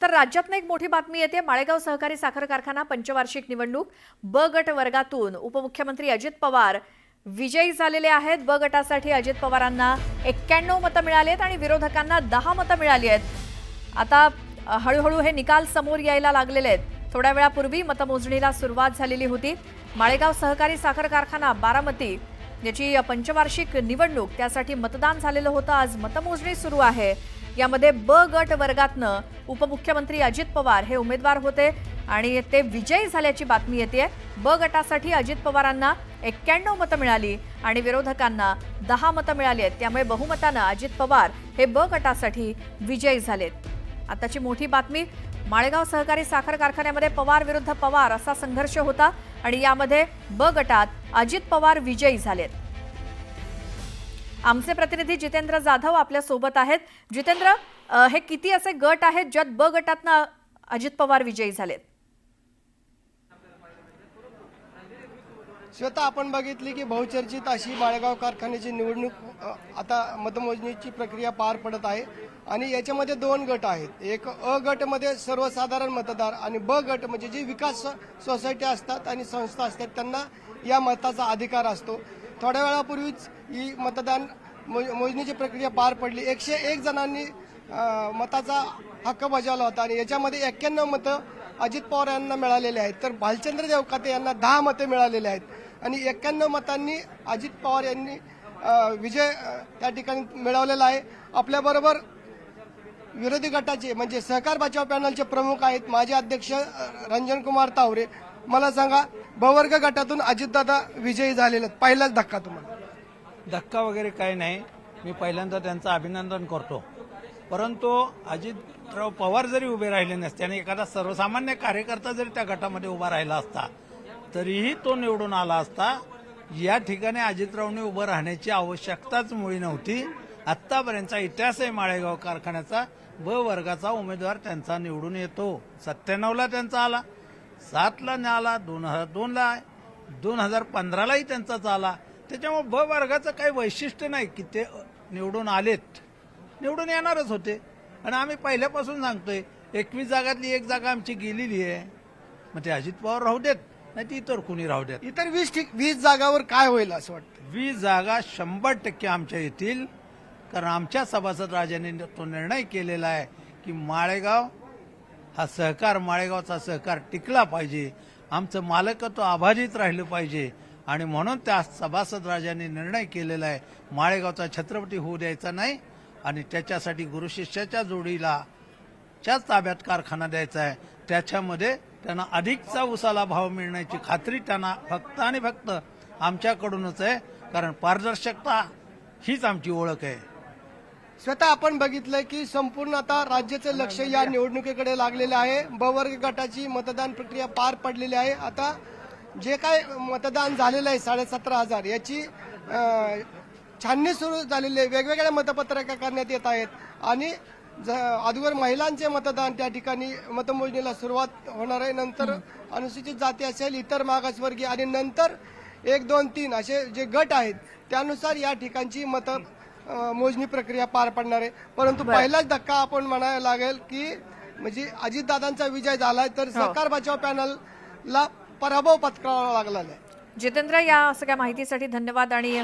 तर राज्यातनं एक मोठी बातमी येते। माळेगाव सहकारी साखर कारखाना पंचवार्षिक निवडणूक ब गट वर्गातून उपमुख्यमंत्री अजित पवार विजयी झालेले आहेत। ब गटासाठी अजित पवारांना 91 मतं मिळालीत आणि विरोधकांना 10 मतं मिळाली आहेत। आता हळूहळू हे निकाल समोर यायला लागलेले आहेत। थोड्या वेळापूर्वी मतमोजणीला सुरुवात झालेली होती। माळेगाव सहकारी साखर कारखाना बारामती याची पंचवार्षिक निवडणूक त्यासाठी मतदान झालेलं होतं। आज मतमोजणी सुरू आहे। यामध्ये ब गट वर्गातनं उपमुख्यमंत्री अजित पवार हे उमेदवार होते आणि ते विजयी झाल्याची बातमी येते। ब गटासाठी अजित पवारांना 91 मतं मिळाली आणि विरोधकांना 10 मतं मिळाली आहेत। त्यामुळे बहुमतानं अजित पवार हे ब गटासाठी विजयी झालेत। आताची मोठी बातमी, माळेगाव सहकारी साखर कारखान्यामध्ये पवार विरुद्ध पवार असा संघर्ष होता आणि यामध्ये ब गटात अजित पवार विजयी झालेत। आमचे प्रतिनिधी जितेंद्र जाधव आपल्या सोबत आहेत। जितेंद्र, हे किती असे गट आहेत ज्यात ब गटातनं अजित पवार विजयी झालेत? श्वेता, आपण बघितली की बहुचर्चित अशी माळेगाव कारखान्याची निवडणूक आता मतमोजणीची प्रक्रिया पार पडत आहे आणि याच्यामध्ये दोन गट आहेत। एक अ गटमध्ये सर्वसाधारण मतदार आणि ब गट म्हणजे जी विकास सोसायटी असतात आणि संस्था असतात त्यांना या मताचा अधिकार असतो। थोड्या वेळापूर्वीच ही मतदान मोजणीची प्रक्रिया पार पडली। 101 जणांनी मताचा हक्क बजावला होता आणि याच्यामध्ये 91 मतं अजित पवार यांना मिळालेले आहेत, तर भालचंद्र देवकाते यांना 10 मते मिळालेले आहेत आणि 91 मतांनी अजित पवार यांनी विजय त्या ठिकाणी मिळवलेला आहे। आपल्याबरोबर विरोधी गटाचे म्हणजे सहकार बचाव पॅनलचे प्रमुख आहेत माजी अध्यक्ष रंजन कुमार तावरे। मला सांगा, ब वर्ग गटातून अजितदादा विजयी झालेले आहेत, पहिलाच धक्का तुम्हाला? धक्का वगैरे काही नाही, मी पहिल्यांदा त्यांचं अभिनंदन करतो। परंतु अजितराव पवार जरी उभे राहिले नसते आणि एखादा सर्वसामान्य कार्यकर्ता जरी त्या गटामध्ये उभा राहिला असता तरीही तो निवडून आला असता। या ठिकाणी अजितरावने उभं राहण्याची आवश्यकताच मुळी नव्हती। आत्तापर्यंतचा इतिहास आहे माळेगाव कारखान्याचा, ब वर्गाचा उमेदवार त्यांचा निवडून येतो। 97ला त्यांचा आला, 7ला आला, 2002ला, 2015लाही त्यांचाच आला। त्याच्यामुळे ब वर्गाचं काही वैशिष्ट्य नाही की ते निवडून आलेत, निवडून येणारच होते। आणि आम्ही पहिल्यापासून सांगतोय 21 जागातली 1 जागा आमची गेलेली आहे, मग ते अजित पवार राहू देत, नाही ती इतर कुणी राहू देत। इतर 20 जागावर काय होईल असं वाटतं? 20 जागा 100% आमच्या येतील, कारण आमच्या सभासद राजांनी तो निर्णय केलेला आहे की माळेगाव हा सहकार, माळेगावचा सहकार टिकला पाहिजे, आमचं मालकत्व अबाधित राहिलं पाहिजे आणि म्हणून त्या सभासद राजांनी निर्णय केलेला आहे माळेगावचा छत्रपती होऊ द्यायचा नाही आणि त्याच्यासाठी गुरुशिष्याच्या जोडीला च्याच ताब्यात कारखाना द्यायचा आहे। त्याच्यामध्ये त्यांना अधिकचा उसाला भाव मिळण्याची खात्री त्यांना फक्त आणि फक्त आमच्याकडूनच आहे, कारण पारदर्शकता हीच आमची ओळख आहे। स्वतः आपण बघितलंय की संपूर्ण आता राज्याचं लक्ष या निवडणुकीकडे लागलेलं आहे। ब वर्ग गटाची मतदान प्रक्रिया पार पडलेली आहे। आता जे काय मतदान झालेलं आहे 17,500 याची छाननी सुरू झालेली आहे। वेगवेगळ्या मतपत्रिका करण्यात येत आहेत आणि अगोदर महिलांचे मतदान त्या ठिकाणी मतमोजणीला सुरुवात होणार आहे। नंतर अनुसूचित जाती असेल, इतर मागासवर्गीय आणि नंतर 1, 2, 3 असे जे गट आहेत त्यानुसार या ठिकाणची मोजणी प्रक्रिया पार पडणार आहे। परंतु पहिलाच धक्का आपण म्हणायला लागेल की म्हणजे अजितदादांचा विजय झालाय, तर सहकार बचाव पॅनलला पराभव पत्करावा लागला आहे। जितेंद्र, या सगळ्या माहितीसाठी धन्यवाद आणि